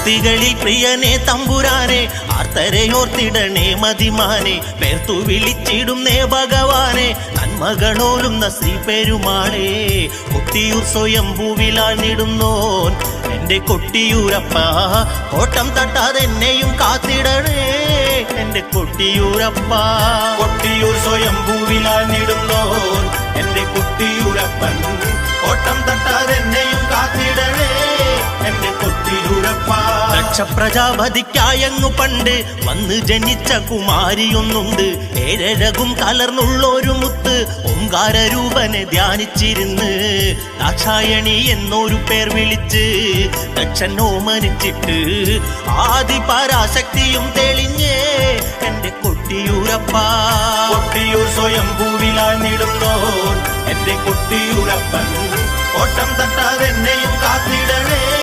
ഭക്തികളിൽ പ്രിയനെ തമ്പുരാനെ ആർത്തരയോർത്തിടണേ മതിമാനെ പേർത്തു വിളിച്ചിടുന്നേ ഭഗവാനെ നന്മകളോലുന്ന ശ്രീ പെരുമാളേ കൊട്ടിയൂർ സ്വയംഭൂവിലാഴ്ന്നിടുന്നോൻ എന്റെ കൊട്ടിയൂരപ്പ ഓട്ടം തട്ടാതെന്നെയും കാത്തിടണേ എന്റെ കൊട്ടിയൂരപ്പ കൊട്ടിയൂർ സ്വയംഭൂവിലാഴ്ന്നിടുന്നോൻ എന്റെ കൊട്ടിയൂരപ്പൻ ഓട്ടം തട്ടാതെന്നെയും കാത്തിടണേ എന്റെ കൊട്ടിയൂരപ്പ ദക്ഷപ്രജാപതിക്കായങ്ങു പണ്ട് വന്ന് ജനിച്ച കുമാരിയൊന്നുണ്ട് ഏഴഴകും കലർന്നുള്ളൊരു മുത്ത് ഓംകാരരൂപനെ ധ്യാനിച്ചിരുന്ന് ദാക്ഷായണി എന്നൊരു പേർ വിളിച്ച് ദക്ഷൻ ഓമനിച്ചിട്ട് ആദിപരാശക്തിയും തെളിഞ്ഞേ എന്റെ കൊട്ടിയൂരപ്പ കൊട്ടിയൂർ സ്വയംഭൂവിലാഴ്ന്നിടുന്നോൻ എന്റെ കൊട്ടിയൂരപ്പൻ ഓട്ടം തട്ടാതെ